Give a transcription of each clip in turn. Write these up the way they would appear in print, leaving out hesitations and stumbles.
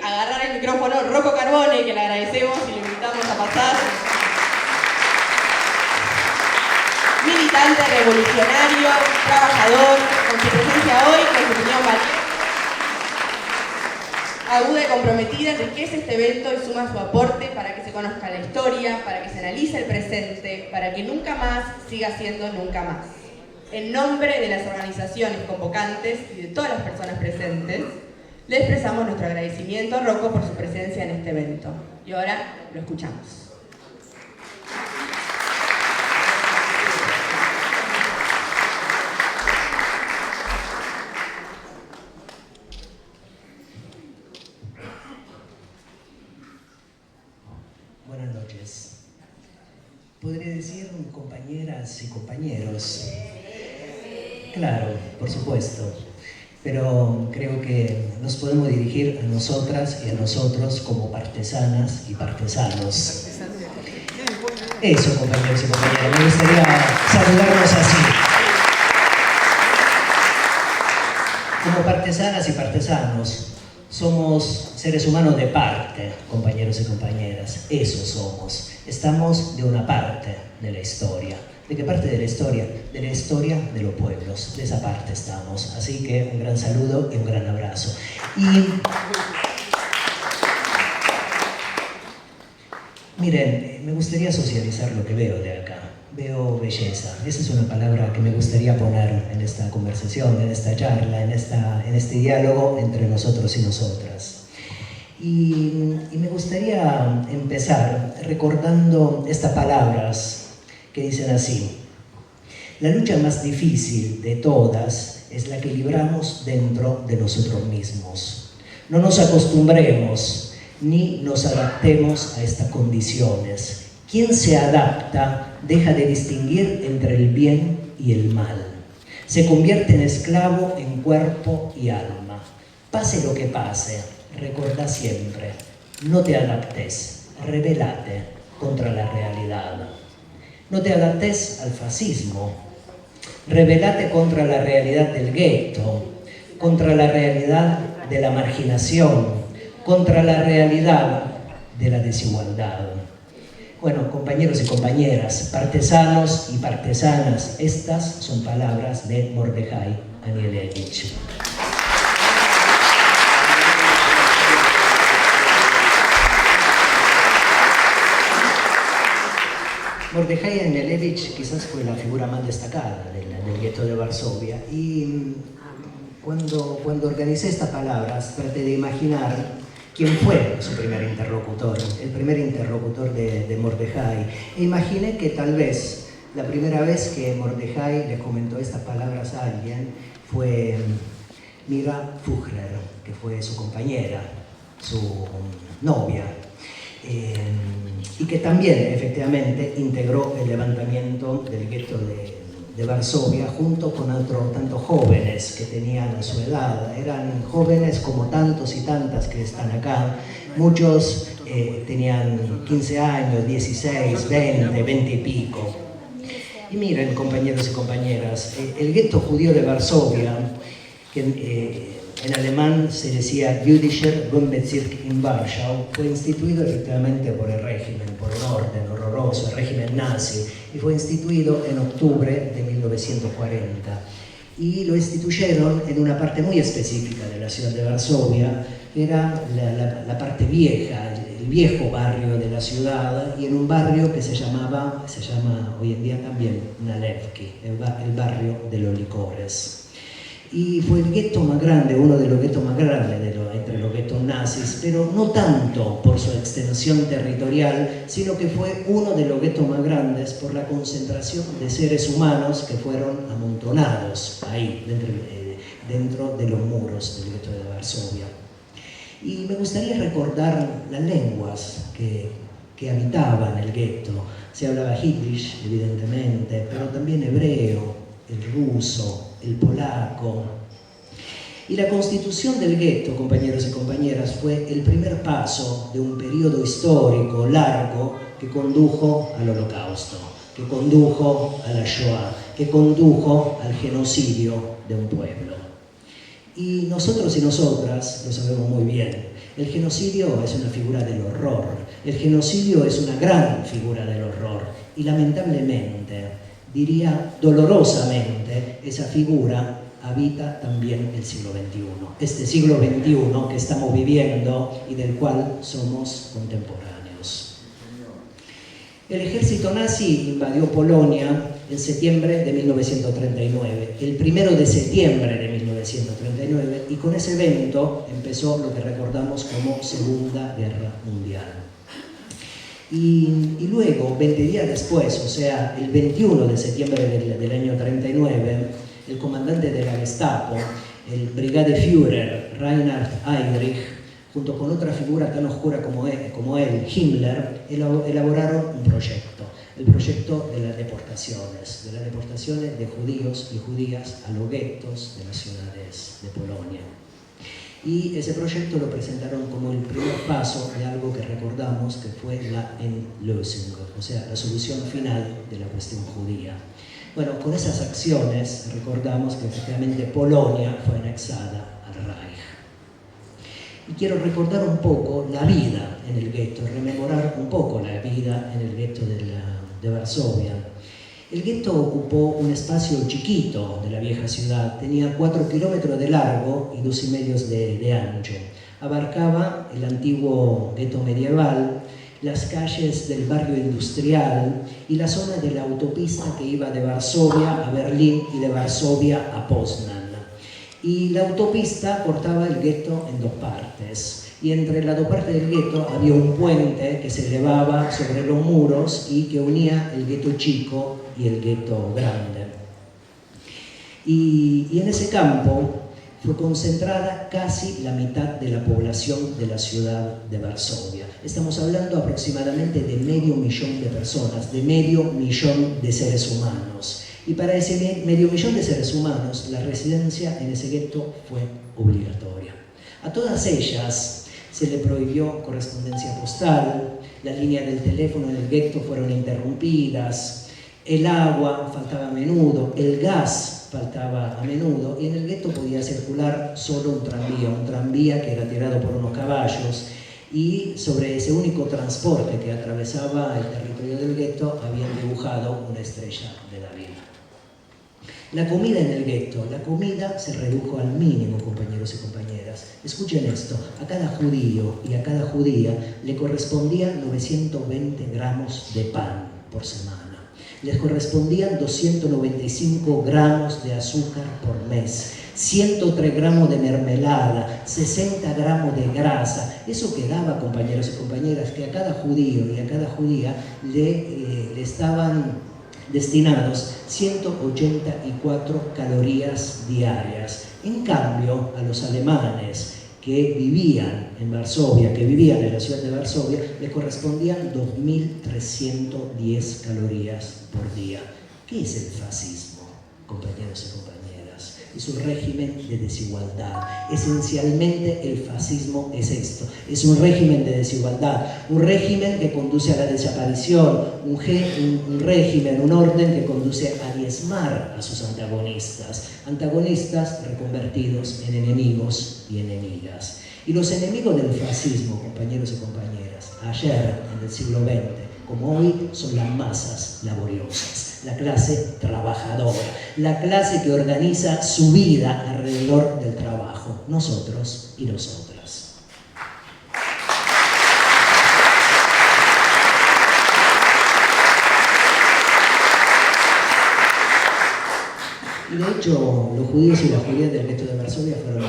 agarrar el micrófono Rocco Carbone, que le agradecemos y le invitamos a pasar. Militante, revolucionario, trabajador, con su presencia hoy, con su opinión valiente, aguda y comprometida, enriquece este evento y suma su aporte para que se conozca la historia, para que se analice el presente, para que nunca más siga siendo nunca más. En nombre de las organizaciones convocantes y de todas las personas presentes, le expresamos nuestro agradecimiento a Rocco por su presencia en este evento. Y ahora lo escuchamos. Buenas noches. Podría decir compañeras y compañeros. Claro, por supuesto. Pero creo que nos podemos dirigir a nosotras y a nosotros como partesanas y partesanos. Eso, compañeros y compañeras, me gustaría saludarnos así. Como partesanas y partesanos, somos seres humanos de parte, compañeros y compañeras. Eso somos. Estamos de una parte de la historia. ¿De qué parte de la historia? De la historia de los pueblos. De esa parte estamos. Así que un gran saludo y un gran abrazo. Y miren, me gustaría socializar lo que veo de acá. Veo belleza. Esa es una palabra que me gustaría poner en esta conversación, en esta charla, en este diálogo entre nosotros y nosotras. Y me gustaría empezar recordando estas palabras que dicen así: la lucha más difícil de todas es la que libramos dentro de nosotros mismos. No nos acostumbremos ni nos adaptemos a estas condiciones. Quien se adapta deja de distinguir entre el bien y el mal. Se convierte en esclavo en cuerpo y alma. Pase lo que pase, recuerda siempre, no te adaptes, rebelate contra la realidad. No te adaptes al fascismo, rebelate contra la realidad del gueto, contra la realidad de la marginación, contra la realidad de la desigualdad. Bueno, compañeros y compañeras, partesanos y partesanas, estas son palabras de Mordechai Anielewicz. Mordechai Anielewicz quizás fue la figura más destacada del gueto de Varsovia, y cuando organicé estas palabras traté de imaginar quién fue su primer interlocutor, el primer interlocutor de Mordechai, e imaginé que tal vez la primera vez que Mordechai le comentó estas palabras a alguien fue Mira Fugler, que fue su compañera, su novia, y que también efectivamente integró el levantamiento del gueto de Varsovia junto con otros tantos jóvenes que tenían su edad. Eran jóvenes como tantos y tantas que están acá. Muchos tenían 15 años, 16, 20, 20 y pico. Y miren, compañeros y compañeras, el gueto judío de Varsovia, que en alemán se decía Jüdischer Bundesbezirk in Warschau, fue instituido efectivamente por el régimen, por un orden horroroso, el régimen nazi, y fue instituido en octubre de 1940. Y lo instituyeron en una parte muy específica de la ciudad de Varsovia, que era la parte vieja, el viejo barrio de la ciudad, y en un barrio que se llama hoy en día también Nalewki, el barrio de los licores. Y fue el gueto más grande, uno de los guetos más grandes entre los guetos nazis, pero no tanto por su extensión territorial, sino que fue uno de los guetos más grandes por la concentración de seres humanos que fueron amontonados ahí, dentro de los muros del gueto de Varsovia. Y me gustaría recordar las lenguas que habitaban el gueto. Se hablaba yiddish, evidentemente, pero también hebreo, el ruso, el polaco. Y la constitución del gueto, compañeros y compañeras, fue el primer paso de un periodo histórico largo que condujo al Holocausto, que condujo a la Shoah, que condujo al genocidio de un pueblo. Y nosotros y nosotras lo sabemos muy bien. El genocidio es una figura del horror. El genocidio es una gran figura del horror. Y lamentablemente, diría dolorosamente, esa figura habita también el siglo XXI. Este siglo XXI que estamos viviendo y del cual somos contemporáneos. El ejército nazi invadió Polonia en septiembre de 1939, el 1 de septiembre de 1939, y con ese evento empezó lo que recordamos como Segunda Guerra Mundial. Y luego, 20 días después, o sea, el 21 de septiembre del año 39, el comandante de la Gestapo, el Brigadeführer Reinhard Heydrich, junto con otra figura tan oscura como él, Himmler, elaboraron un proyecto, el proyecto de las deportaciones de judíos y judías a los guetos de las ciudades de Polonia. Y ese proyecto lo presentaron como el primer paso de algo que recordamos que fue la Endlösung, o sea, la solución final de la cuestión judía. Bueno, con esas acciones recordamos que efectivamente Polonia fue anexada al Reich. Y quiero recordar un poco la vida en el gueto, rememorar un poco la vida en el gueto de Varsovia. El gueto ocupó un espacio chiquito de la vieja ciudad, tenía 4 kilómetros de largo y 2,5 de ancho. Abarcaba el antiguo gueto medieval, las calles del barrio industrial y la zona de la autopista que iba de Varsovia a Berlín y de Varsovia a Poznan. Y la autopista cortaba el gueto en 2 partes. Y entre las 2 partes del gueto había un puente que se elevaba sobre los muros y que unía el gueto chico y el gueto grande. Y en ese campo fue concentrada casi la mitad de la población de la ciudad de Varsovia. Estamos hablando aproximadamente de 500,000 de personas, de 500,000 de seres humanos. Y para ese 500,000 de seres humanos, la residencia en ese gueto fue obligatoria. A todas ellas se le prohibió correspondencia postal, las líneas del teléfono en el gueto fueron interrumpidas, el agua faltaba a menudo, el gas faltaba a menudo, y en el gueto podía circular solo un tranvía que era tirado por unos caballos, y sobre ese único transporte que atravesaba el territorio del gueto habían dibujado una estrella de David. La comida en el gueto, la comida se redujo al mínimo, compañeros y compañeras. Escuchen esto, a cada judío y a cada judía le correspondían 920 gramos de pan por semana. Les correspondían 295 gramos de azúcar por mes, 103 gramos de mermelada, 60 gramos de grasa. Eso quedaba, compañeros y compañeras, que a cada judío y a cada judía le estaban destinados 184 calorías diarias. En cambio, a los alemanes que vivían en Varsovia, que vivían en la ciudad de Varsovia, le correspondían 2.310 calorías por día. ¿Qué es el fascismo, compañeros y compañeras? Es un régimen de desigualdad. Esencialmente el fascismo es esto, es un régimen de desigualdad, un régimen que conduce a la desaparición, un régimen, un orden que conduce a diezmar a sus antagonistas reconvertidos en enemigos y enemigas. Y los enemigos del fascismo, compañeros y compañeras, ayer en el siglo XX, como hoy, son las masas laboriosas, la clase trabajadora, la clase que organiza su vida alrededor del trabajo, nosotros y nosotras. Y de hecho, los judíos y las judías del gueto de Varsovia fueron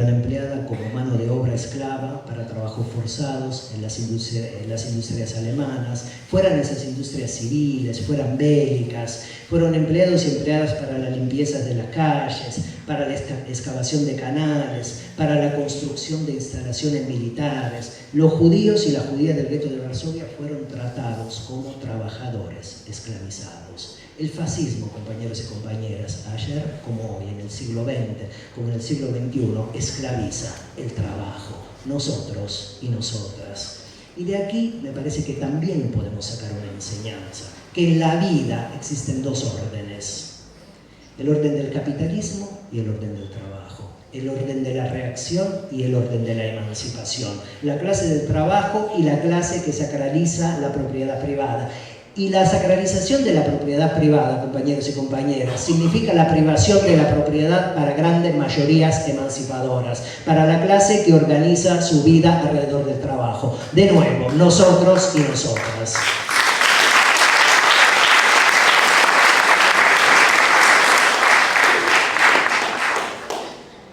empleadas como mano de obra esclava para trabajos forzados en las industrias alemanas, fueran esas industrias civiles, fueran bélicas, fueron empleados y empleadas para la limpieza de las calles, para la excavación de canales, para la construcción de instalaciones militares. Los judíos y las judías del gueto de Varsovia fueron tratados como trabajadores esclavizados. El fascismo, compañeros y compañeras, ayer como hoy, en el siglo XX, como en el siglo XXI, esclaviza el trabajo, nosotros y nosotras. Y de aquí me parece que también podemos sacar una enseñanza, que en la vida existen 2 órdenes, el orden del capitalismo y el orden del trabajo. el orden de la reacción y el orden de la emancipación, la clase del trabajo y la clase que sacraliza la propiedad privada. Y la sacralización de la propiedad privada, compañeros y compañeras, significa la privación de la propiedad para grandes mayorías emancipadoras, para la clase que organiza su vida alrededor del trabajo. De nuevo, nosotros y nosotras.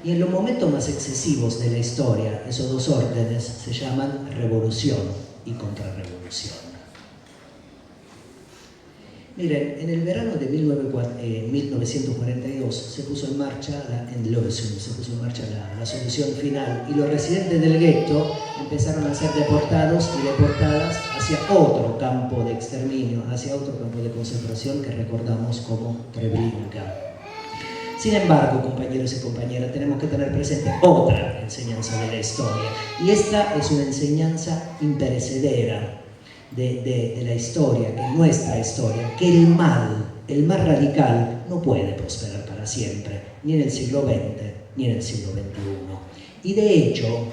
Y en los momentos más excesivos de la historia, esos dos órdenes se llaman revolución y contrarrevolución. Miren, en el verano de 1942 se puso en marcha la solución final, y los residentes del gueto empezaron a ser deportados y deportadas hacia otro campo de exterminio, hacia otro campo de concentración que recordamos como Treblinka. Sin embargo, compañeros y compañeras, tenemos que tener presente otra enseñanza de la historia, y esta es una enseñanza imperecedera de la historia, que es nuestra historia, que el mal radical no puede prosperar para siempre, ni en el siglo XX ni en el siglo XXI. Y de hecho,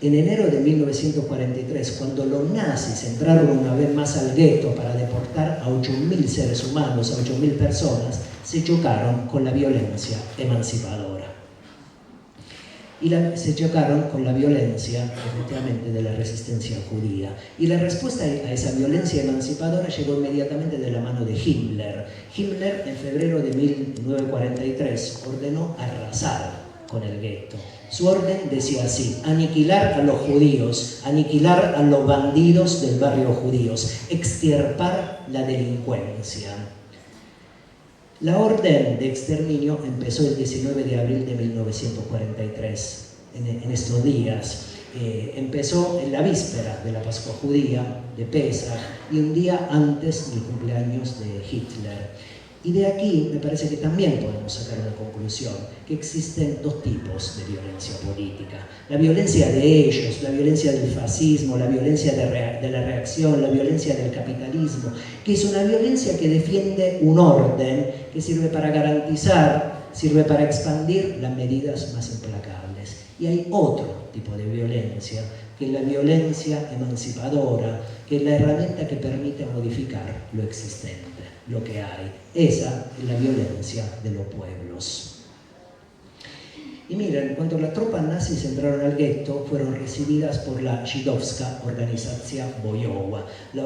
en enero de 1943, cuando los nazis entraron una vez más al gueto para deportar a 8.000 seres humanos, a 8.000 personas, se chocaron con la violencia emancipadora. Y se chocaron con la violencia, efectivamente, de la resistencia judía. Y la respuesta a esa violencia emancipadora llegó inmediatamente de la mano de Himmler. Himmler, en febrero de 1943, ordenó arrasar con el gueto. Su orden decía así: aniquilar a los judíos, aniquilar a los bandidos del barrio judíos, extirpar la delincuencia. La orden de exterminio empezó el 19 de abril de 1943, en estos días. Empezó en la víspera de la Pascua Judía, de Pesach, y un día antes del cumpleaños de Hitler. Y de aquí me parece que también podemos sacar una conclusión, que existen dos tipos de violencia política. La violencia de ellos, la violencia del fascismo, la violencia de la reacción, la violencia del capitalismo, que es una violencia que defiende un orden que sirve para garantizar, sirve para expandir las medidas más implacables. Y hay otro tipo de violencia, que es la violencia emancipadora, que es la herramienta que permite modificar lo existente, lo que hay. Esa es la violencia de los pueblos. Y miren, cuando las tropas nazis entraron al gueto, fueron recibidas por la Żydowska Organizacja Bojowa, la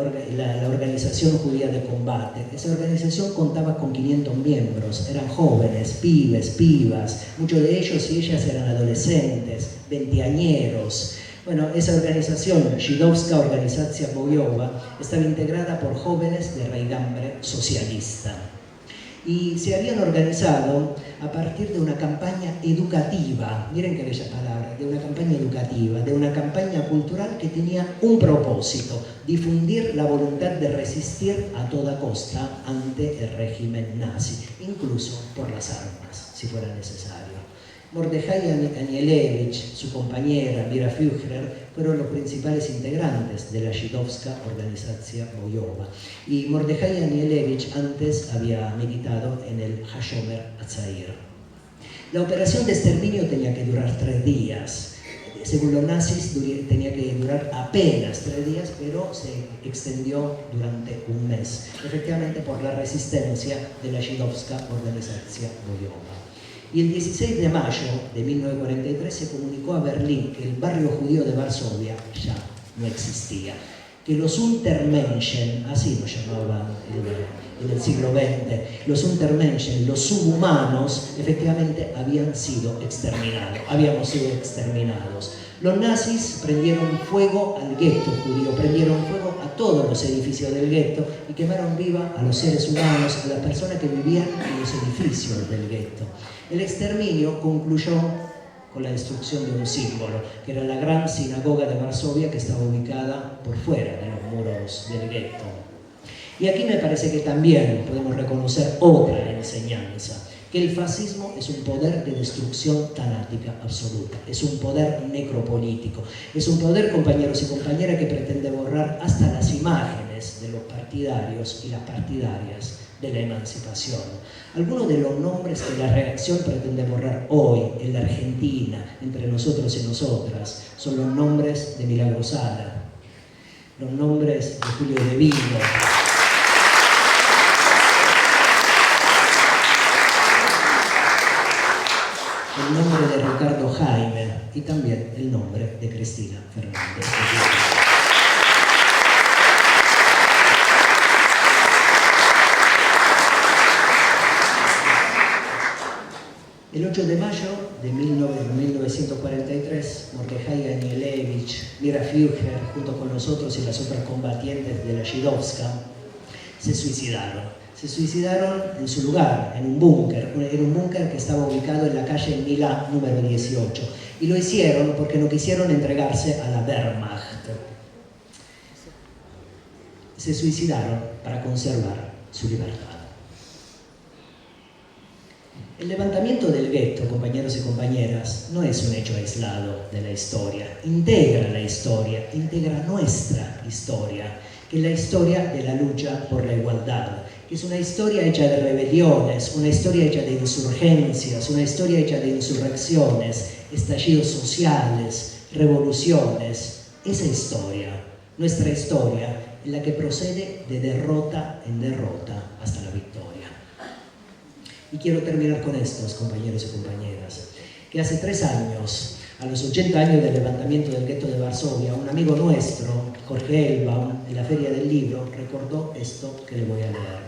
organización judía de combate. Esa organización contaba con 500 miembros, eran jóvenes, pibes, pibas, muchos de ellos y ellas eran adolescentes, veinteañeros. Bueno, esa organización, Żydowska Organizacja Bojowa, estaba integrada por jóvenes de raigambre socialista. Y se habían organizado a partir de una campaña educativa, miren qué bella palabra, de una campaña educativa, de una campaña cultural que tenía un propósito: difundir la voluntad de resistir a toda costa ante el régimen nazi, incluso por las armas, si fuera necesario. Mordechai Anielewicz, su compañera Mira Führer, fueron los principales integrantes de la Żydowska Organizacja Bojowa. Y Mordechai Anielewicz antes había militado en el Hashomer Hatzair. La operación de exterminio tenía que durar 3 días. Según los nazis, tenía que durar apenas 3 días, pero se extendió durante un mes, efectivamente por la resistencia de la Żydowska Organizacja Bojowa. Y el 16 de mayo de 1943 se comunicó a Berlín que el barrio judío de Varsovia ya no existía, que los Untermenschen, así lo llamaban en el siglo XX, los Untermenschen, los subhumanos, efectivamente habíamos sido exterminados. Los nazis prendieron fuego al gueto judío, prendieron fuego a todos los edificios del gueto y quemaron viva a los seres humanos, a las personas que vivían en los edificios del gueto. El exterminio concluyó con la destrucción de un símbolo, que era la gran sinagoga de Varsovia, que estaba ubicada por fuera de los muros del gueto. Y aquí me parece que también podemos reconocer otra enseñanza, que el fascismo es un poder de destrucción tanática absoluta, es un poder necropolítico, es un poder, compañeros y compañeras, que pretende borrar hasta las imágenes nombres de los partidarios y las partidarias de la emancipación. Algunos de los nombres que la reacción pretende borrar hoy en la Argentina, entre nosotros y nosotras, son los nombres de Milagro Sala, los nombres de Julio de Vigo, el nombre de Ricardo Jaime y también el nombre de Cristina Fernández. El 8 de mayo de 1943, Mordechai Anielewicz, Mira Führer, junto con nosotros y las otras combatientes de la Żydowska, se suicidaron. Se suicidaron en su lugar, en un búnker. Era un búnker que estaba ubicado en la calle Milá, número 18. Y lo hicieron porque no quisieron entregarse a la Wehrmacht. Se suicidaron para conservar su libertad. El levantamiento del gueto, compañeros y compañeras, no es un hecho aislado de la historia. Integra la historia, integra nuestra historia, que es la historia de la lucha por la igualdad, que es una historia hecha de rebeliones, una historia hecha de insurgencias, una historia hecha de insurrecciones, estallidos sociales, revoluciones. Esa historia, nuestra historia, es la que procede de derrota en derrota hasta la victoria. Y quiero terminar con estos, compañeros y compañeras, que hace 3 años, a los 80 años del levantamiento del gueto de Varsovia, un amigo nuestro, Jorge Elbaum, de la Feria del Libro, recordó esto que le voy a leer.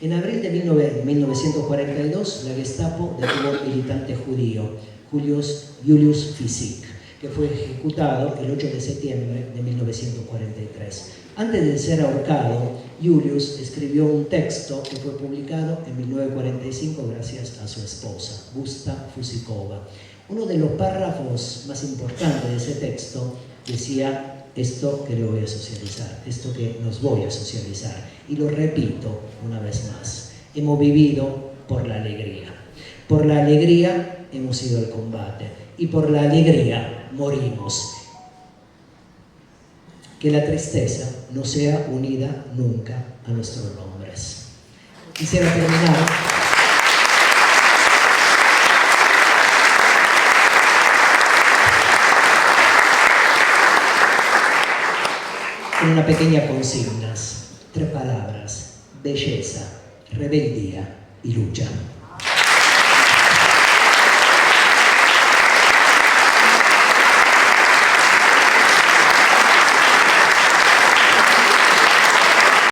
En abril de 1942, la Gestapo detuvo a un militante judío, Julius Fisik, que fue ejecutado el 8 de septiembre de 1943. Antes de ser ahorcado, Julius escribió un texto que fue publicado en 1945 gracias a su esposa, Gusta Fusikova. Uno de los párrafos más importantes de ese texto decía esto que le voy a socializar, esto que nos voy a socializar. Y lo repito una vez más, hemos vivido por la alegría. Por la alegría hemos ido al combate y por la alegría morimos. Que la tristeza no sea unida nunca a nuestros nombres. Quisiera terminar con una pequeña consigna, 3 palabras: belleza, rebeldía y lucha.